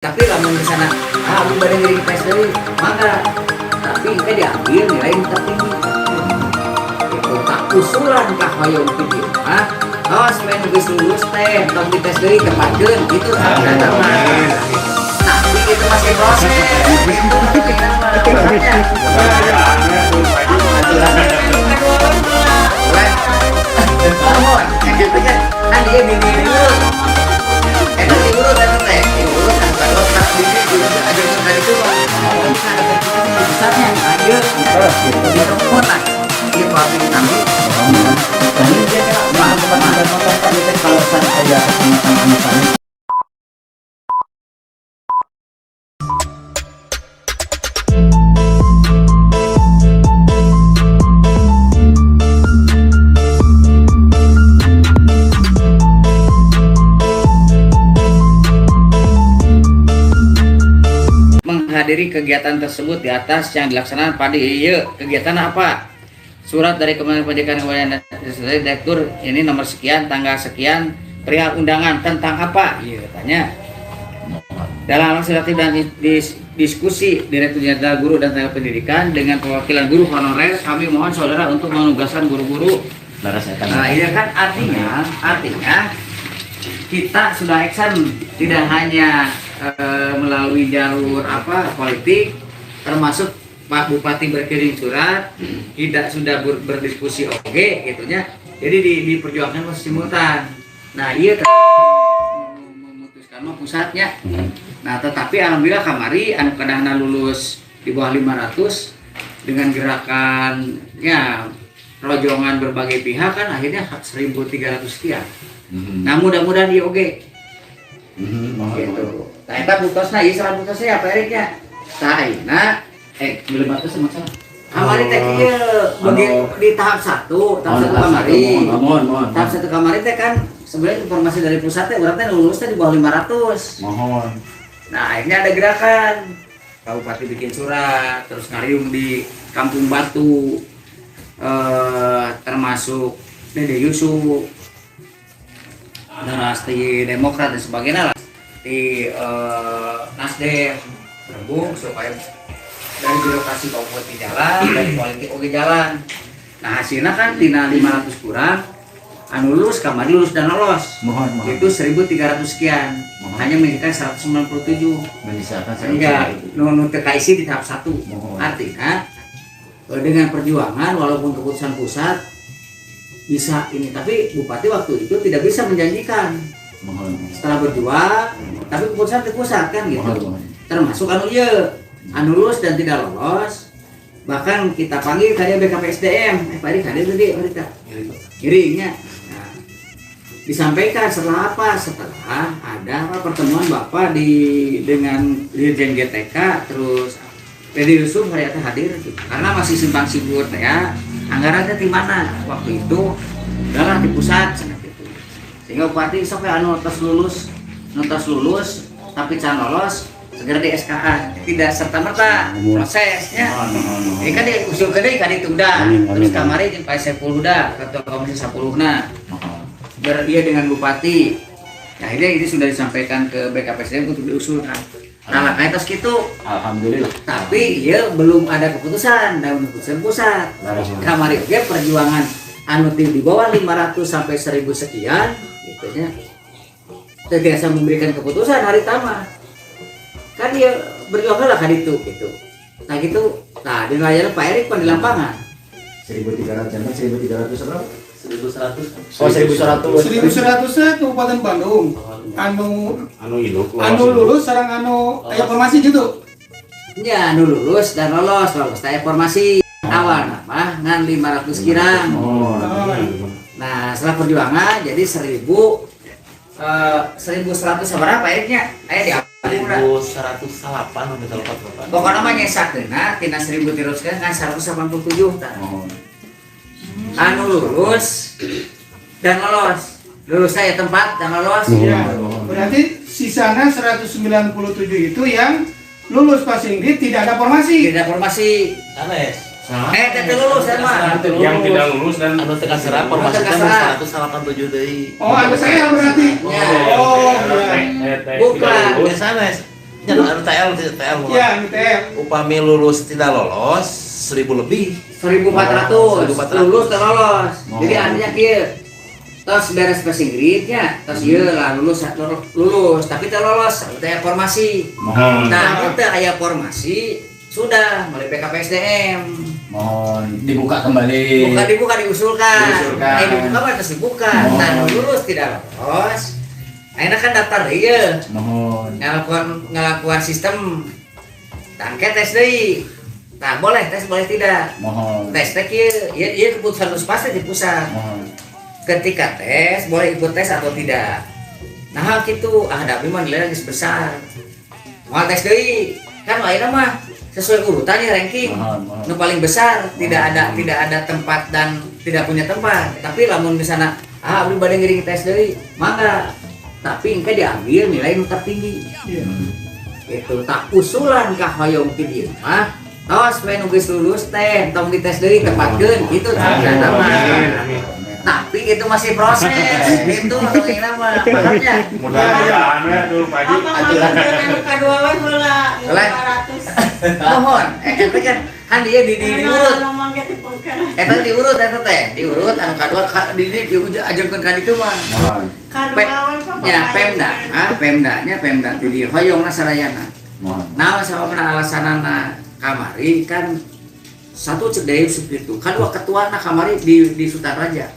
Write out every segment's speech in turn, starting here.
Tapi lamun di sana aku bade ngiri tes deui mangga tapi kan diambil nilai tertinggi itu tak usulan ka hoyong video mah men geus lulus teh tong dites deui tepatkeun gitu ternyata mah tapi itu masih proses itu tapi kan dia bini dulu diurut dan teh diurut kan kalau tak bini juga ada yang dari itu bisa ada besarnya aja di rumput lah dia pabrik kami dan dia kan bahan-bahan dan motor tadi kalau saya sama-sama menghadiri kegiatan tersebut di atas yang dilaksanakan pada kegiatan apa? Surat dari Kementerian Pendidikan dan Kebudayaan Direktur ini nomor sekian tanggal sekian perihal undangan tentang apa? Iya tanya. Dalam legislatif dan diskusi Direktur Jenderal Guru dan Tenaga Pendidikan dengan perwakilan guru honorer, kami mohon saudara untuk menugaskan guru-guru. Nah, ini kan artinya kita sudah action tidak hanya melalui jalur politik, termasuk Pak Bupati berkirim surat, tidak sudah berdiskusi gitunya. Jadi diperjuangkan simultan. Nah, iya memutuskan pusatnya. Nah, tetapi alhamdulillah kamari anu kadahna lulus di bawah 500 dengan gerakannya rojongan berbagai pihak kan akhirnya 1.300 sekian. Nah, mudah-mudahan iya gitu. Nah, eta butosna ieu saran butosnya apa Eriknya? Tah ayeuna belum batas sama salah. Kamari teh kieu bagi di tahap 1 kamari. Tahap 1 kamari teh kan sebenarnya informasi dari pusat teh urang teh lulus teh di bawah 500. Mohon. Nah, akhirnya ada gerakan. Pak Bupati bikin surat, terus ngariung di Kampung Batu, termasuk Dede Yusuf, terus di Demokrat dan sebagainya lah, di Nasdem berbung supaya dari birokrasi Bupati jalan, dari politik oke jalan. Nah hasilnya kan tina 500 kurang, anu lulus kamari lulus dan lolos. Mohon. Itu 1.300 sekian. Hanya menyisakan 197. Menyisakan sehingga nu TKIC di tahap 1. Artinya dengan perjuangan walaupun keputusan pusat bisa ini, tapi Bupati waktu itu tidak bisa menjanjikan. Setelah berjuang, tapi keputusan di pusat kan gitu. Termasuk anu lulus dan tidak lolos, bahkan kita panggil kayak BKPSDM, Pak Erik hadir tadi mereka. Giringnya. Nah, disampaikan setelah apa? Setelah ada pertemuan Bapak dengan Dirjen GTK, terus Dede Yusuf hari itu hadir gitu. Karena masih simpang siur ya. Anggarannya di mana waktu itu? Adalah di pusat gitu. Sehingga Bupati sok anu tos lulus tapi can lolos segera di SKA, tidak serta-merta prosesnya. Ini kan diusul gede kan itu udah. Terus kamari jeung Pak Saiful Huda, ketua komisi 10-na. Dia dengan Bupati. Nah, ini sudah disampaikan ke BKPSDM untuk diusulkan. Nah, kayak tos gitu. Alhamdulillah. Tapi ya belum ada keputusan, dan keputusan pusat. Kamari oke perjuangan anu di bawah 500 sampai 1.000 sekian gitu nya. Terbiasa memberikan keputusan hari tama. Kan dia berjuang lah kan itu gitu. Nah gitu. Nah, di layar Pak Erik di lapangan. 1.300 jangan 1.300 berapa? 1.100. Oh, 1.100 Kabupaten Bandung. Anu lulus sareng anu aya formasi gitu. Ya, anu lulus dan lolos aya formasi. Awal mah ngan 500 kirang. Nah, setelah perjuangan jadi 1.100 seberapa Eriknya? Aya di 1.108 pokoknya namanya sakna tina 1.300 kan 187 anu lulus dan lolos saya tempat dan lolos ya. Berarti sisanya 197 itu yang lulus passing grade tidak ada formasi Tete lulus mah. Yang tidak lulus dan anu tekan serap formasinya 187 deui. Oh, anu saya berarti. Bukan. Biasana Ya, anu TL. Ya, NTL. Upami lulus tidak lolos 1.000 lebih. 1.400 1.400. lulus terlolos. Oh. Jadi artinya kieu. Tos beres passing grade nya, tos ieu lah lulus tapi terlolos teh formasi. Nah, itu aya formasi sudah melalui PKPSDM. Mohon dibuka kembali. Dibuka diusulkan. Diusulkan. Dibuka apa terus dibuka. Nah, lulus tidak lolos. Akhirnya kan daftar ieu. Mohon. Ngelakukan sistem tangke tes deui. Nah, boleh tes boleh tidak. Mohon. Tes teh kieu, ieu keputusan pasti di pusat. Mohon. Ketika tes boleh ikut tes atau tidak. Nah, gitu tapi mah nilainya geus besar. Mau tes deui, kan ayeuna mah sesuai urutannya ranking. Mohon. Nu paling besar, tidak ada tempat dan tidak punya tempat. Tapi lamun misalnya abdi bade ngiring tes deui, mangga. Tapi engke diambil nilai nu tertinggi. Iya. Itu tak usulan ka hoyong ti dieu mah. Tos we nu geus lulus teh tong dites deui tepatkeun kitu carana mah. Tapi itu masih proses. Itu ini mah. Makanya Mudah-mudahan ya dulu Pak Haji. Apa anu kadua we heula Lain. 500. mohon itu kan dia diurut. Ngomong ge dipeungkeun. Eta diurut eta teh, diurut anu kadua diajukeun ka ditu mah. Mohon. Kadua we Ya Pemda ti dieu hoyongna sarayana. Mohon. Nah, sababna alasanana kamari kan satu cek deui seperti itu. Kadua ketuana kamari di Sutaraja.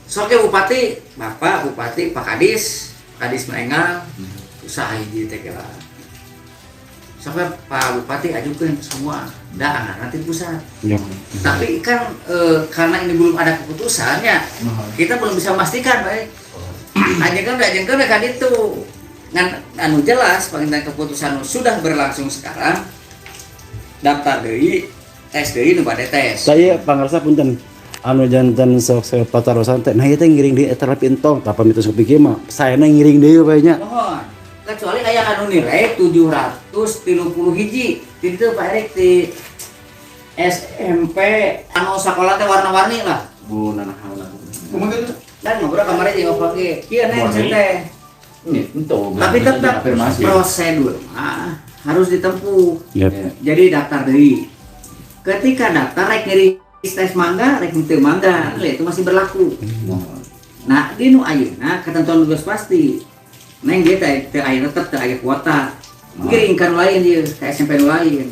Soke Bupati, Bapak Bupati, Pak Kadis Menengal, usaha hiji teh kira. Soke Pak Bupati ajukeun semua, da nanti pusat. Tapi kan karena ini belum ada keputusannya, kita belum bisa memastikan baik. Ajeungkeun kan itu. Ngan anu jelas pengintan keputusan sudah berlangsung sekarang. Daftar deui, tes deui nu bade tes. Saya pangarsa punten anu jantan sok patarosan teh nah ieu teh ngiring di eta pintong tapi mitos kepikir mah saena ngiring deui we nya. Mohon. Kecuali aya anu nilai 730 hiji. Di ditu Pak Erik di SMP anu sakola teh warna-warni lah. Bu nanahauna. Kumaha itu? Dan ngobrol kamari jeung opake. Kieu neng teh. Itu. Tapi tetap afirmasi. prosedur harus ditempuh. Yep. Jadi daftar deui. Ketika daftar rek ngiring tes mangga, rek teu mangga, itu masih berlaku. Nah, di nu ayeuna ketentuan lulus pasti. Neng dia teh aya tetep teh aya kuota. Ngiringkan lain ieu ke SMP nu lain.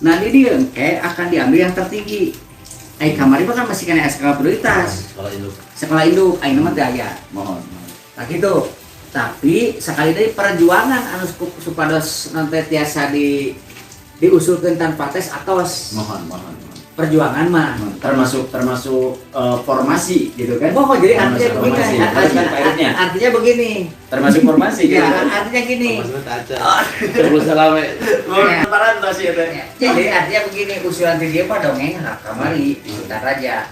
Nah, di dieu engke akan diambil yang tertinggi. Kamari mah kan masih kena skala prioritas. Sekolah induk ayeuna mah teu aya. Mohon. Nah gitu. Tapi sekali deui perjuangan anu supados nanti tiasa diusulkeun tanpa tes atos. Mohon. Perjuangan mah Termasuk formasi gitu kan? oh jadi artinya Termasuk begini formasi. Harus kan Pak Eritnya? artinya begini Termasuk formasi gitu ya kan? artinya gini Terus selama Ya. Parantasi ya teh. jadi artinya begini usulan ti dieu mah dongeng lah kamari di Sutaraja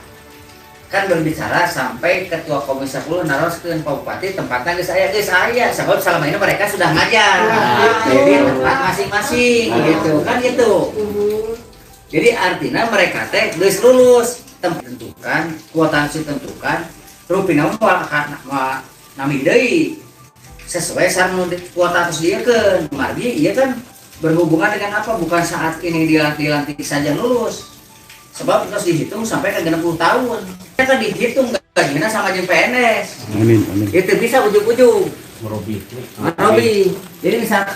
kan berbicara sampai ketua komisi 10 naroskeun Pak Bupati tempatnya geus aya sebab selama ini mereka sudah ngajar jadi tempat masing-masing gitu kan gitu. Jadi artinya mereka teh geus lulus, tentukan, kuota tentukan, rupina mah nami deui sesuai sareng kuota terus diekeun. Margi ieu kan berhubungan dengan apa? Bukan saat ini dilantik saja lulus. Sebab terus dihitung sampai ke 60 tahun. Kita dihitung gajinya sama jeung PNS. Amin. Itu bisa ujug-ujug. Robi. Jadi misal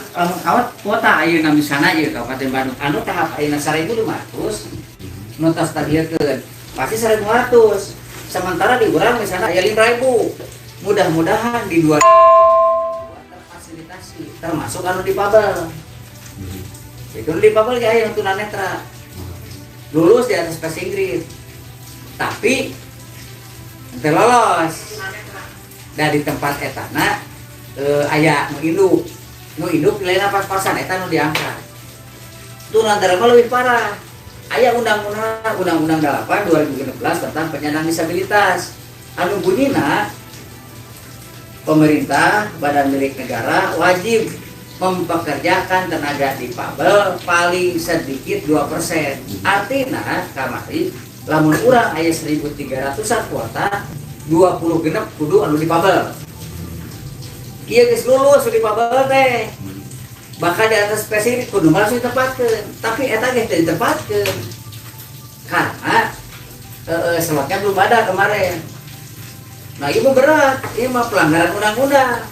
awat kuota ayeuna misalna ieu Kabupaten Bandung anu tahap ayeuna 1.500 nu tos tadiekeun pasti 1.500 sementara di urang misalnya aya 5.000 mudah-mudahan di 2 terfasilitasi termasuk anu di Pabel itu di Pabel ge aya tunanetra lulus di atas passing grade tapi teu lolos dan di tempat etana aya nu induk nilainya pas-pasan eta nu diangkat. Itu antara lebih parah. Aya undang-undang 8 2016 tentang penyandang disabilitas. Anu bunyina pemerintah badan milik negara wajib mempekerjakan tenaga difabel paling sedikit 2%. Artinya kamari lamun urang aya 1.300-an kuota 20 genep kudu anu difabel. Iya geus lulus di Pabel teh. bakal di atas spesifik kudu langsung ditempatkeun, tapi eta ge teu ditempatkeun. Karena slotnya belum ada kemarin. Nah, itu berat, ini mah pelanggaran undang-undang.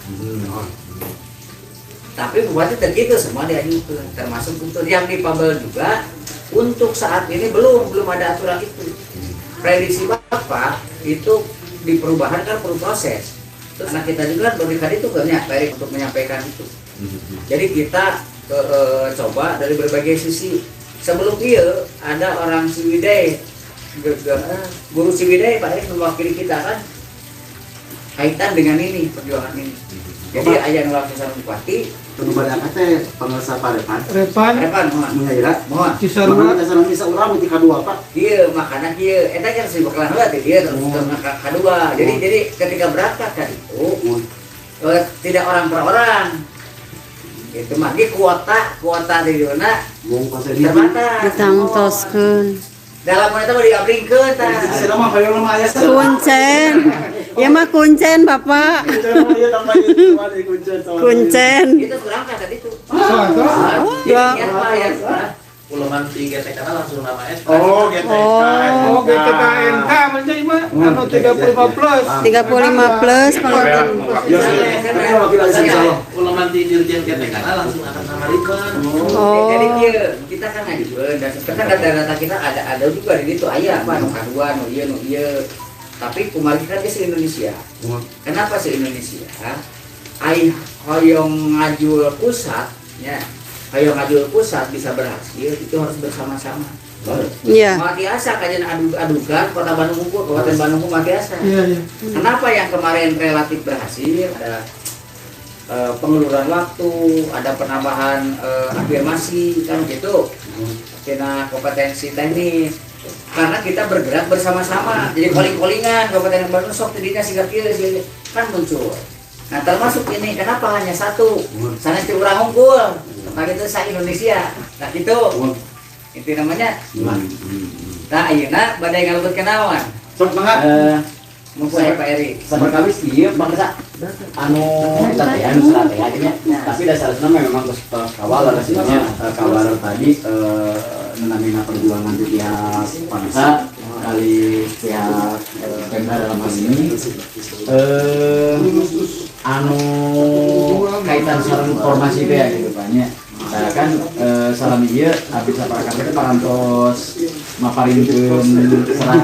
Tapi bupati tergitu semua diajukan, termasuk untuk yang dipabel juga. Untuk saat ini belum ada aturan itu. Prediksi Bapak itu di perubahan kan perlu proses. Terus nah kita juga berikan itu ke Pak untuk menyampaikan itu. Jadi kita coba dari berbagai sisi. Sebelum dia ada orang Ciwidey, guru Ciwidey Pak Erik mewakili kita kan kaitan dengan ini perjuangan ini. Jadi ayah ngelakukan bupati Kudu pada teh pengusaha Parepan. Repan mohon Mengaira. mohon Cisarua Mana bisa urang di kadua Pak. iya makanya dia eta kan sih bakalan heula teh dia terus kedua jadi ketika berangkat kan itu tidak orang per orang itu mah ge kuota di dona Mung pasal dia. terbatas Ditangtoskeun. dalam menit mah diabringkeun tah Saya mah hayang mah aya Kuncen. Ya mah kuncen Bapak. Kuncen. itu berangkat tadi itu Ya. Puleman tinggi TK langsung nama S. Oh, GTK. Oh, GTKNK menjadi mah anu 35 plus. 35 plus pengertian. Puleman tinggi dirjen GTK langsung akan nama Ridwan. Oh. Jadi kita kan ngajukeun dan sebenarnya data-data kita ada juga di situ aya apa nu kadua nu ieu tapi kumaha kan ke Indonesia. Kenapa sih Indonesia? Ai hoyong ngajul pusat ya. Hoyong ngajul pusat bisa berhasil itu harus bersama-sama. Iya. Mati asa kajian adukan Kota Bandung Unggul, Kabupaten Bandung Unggul mati asa. Iya. Kenapa yang kemarin relatif berhasil? Ada pengeluaran waktu, ada penambahan afirmasi kan gitu. Kena kompetensi teknis. Karena kita bergerak bersama-sama. Jadi calling-callingan Kabupaten Bandung sok tadinya siga kieu kan muncul. Nah, termasuk ini kenapa hanya satu? Sana itu orang unggul. Nah, itu sa Indonesia. Nah, gitu. Itu namanya. Nah, ayeuna badai ngalebet kenaon. Sok banget. Mumpung Pak Eri. Sabar kali sih bangsa anu tadi anu strategi tapi dasarnya memang kawal rasanya kawal tadi namanya perjuangan di pihak bangsa kali pihak Pemda dalam hal ini anu kaitan sarang informasi ya gitu banyak saya kan salam iya habis apa itu parantos maparinkeun serang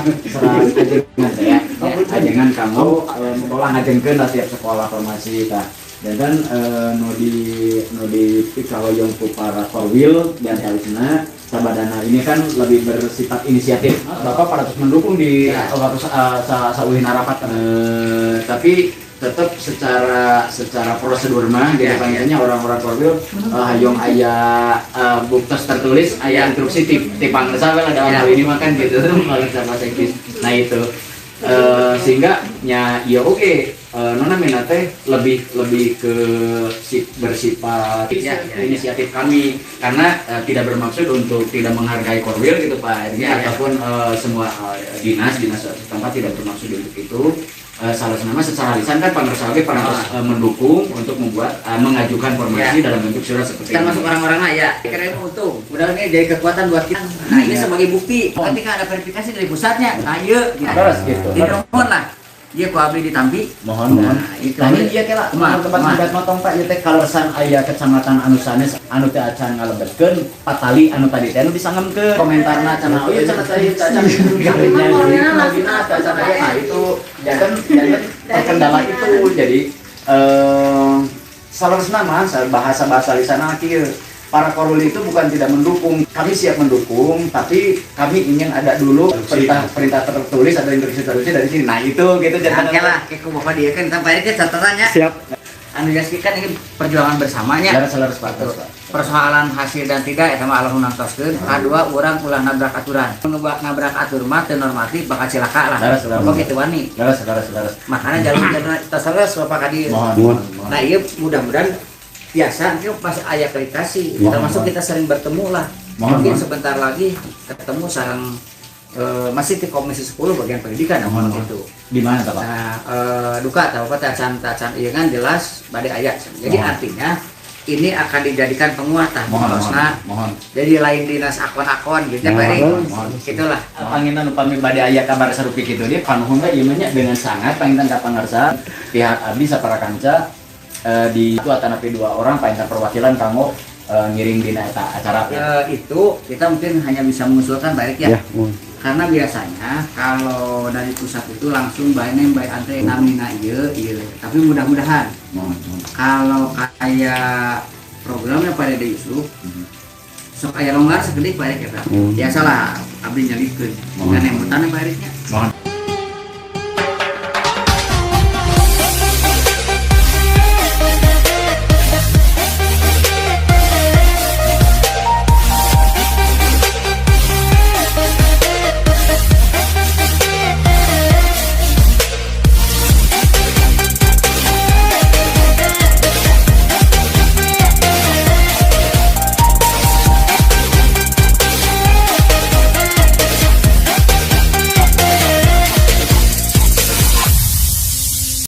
ajengan ya ajengan kamu sekolah ngajengkeun lah tiap sekolah formasi tah dan kan nu di pikahoyong ku para korwil dan kalisna sabadana ini kan lebih bersifat inisiatif Bapak pada terus mendukung di waktu sauhin rapat tapi tetap secara prosedur mah di depannya orang-orang korwil hayong aya buktos tertulis aya instruksi ti pangresa lah dalam hal ini mah kan gitu kalau bahasa Inggris. Nah itu sehingga ya oke nona teh lebih ke bersifat inisiatif kami karena tidak bermaksud untuk tidak menghargai korwil gitu Pak ataupun semua dinas setempat tidak bermaksud untuk itu. Salah nama secara lisan kan Pangersa mendukung untuk membuat mengajukan formasi dalam bentuk surat seperti ini. Termasuk orang-orang ya keren untung. Mudah ini jadi kekuatan buat kita. Nah ini sebagai bukti. Ketika ada verifikasi dari pusatnya, nah iya gitu. Dinohon lah. Dia ku abdi ditampi. Mohon. Nah, itu. Nah, ini dia kela tempat tempat motong Pak ieu teh kaleresan aya kecamatan anu sanes anu teh acan ngalebetkeun patali anu tadi teh anu disangemkeun komentarna cenah ieu cenah tadi acan nah itu jangan terkendala itu jadi salerusna mah bahasa lisanna kieu para korwil itu bukan tidak mendukung, kami siap mendukung, tapi kami ingin ada dulu perintah tertulis, ada instruksi tertulis dari sini. Nah itu gitu jangan lah, kayak bapak dia kan sampai itu catatannya. Siap. Anu kan ini perjuangan bersamanya. Harus Pak. Persoalan hasil dan tidak eta mah Allah nangtoskeun. Kadua urang ulah nabrak aturan. Nabrak aturan mah teu normatif bakal cilaka lah. Kok kitu wani. Laras. Makanya jalan terus bapak kadi. Mohon. Nah, iya mudah-mudahan biasa itu pas aya akreditasi termasuk kita sering bertemu lah mungkin sebentar lagi ketemu sareng masih di komisi 10 bagian pendidikan itu di mana Pak? Nah duka tahu apa tacan iya kan jelas badai ayat jadi artinya ini akan dijadikan penguatan Mohon. Nah, jadi lain dinas akon-akon gitu ya Pak Erik. Itulah. Panginten upami bade aya kabar sarupi kitu dia panuhun ieu mah nya dengan sangat panginten ka pangarsa pihak abdi saparakanca di itu atanapi 2 orang panginten perwakilan kanggo ngiring dina eta acara. Itu kita mungkin hanya bisa mengusulkan Pak Erik ya. Ya, mohon. Karena biasanya kalau dari pusat itu langsung by name by antre namina ieu. Tapi mudah-mudahan kalau kayak programnya Pak Dede Yusuf sok aya longgar sekedik Pak Erik ya. Biasalah abdi nyalikeun dengan embutan Pak Eriknya. Mohon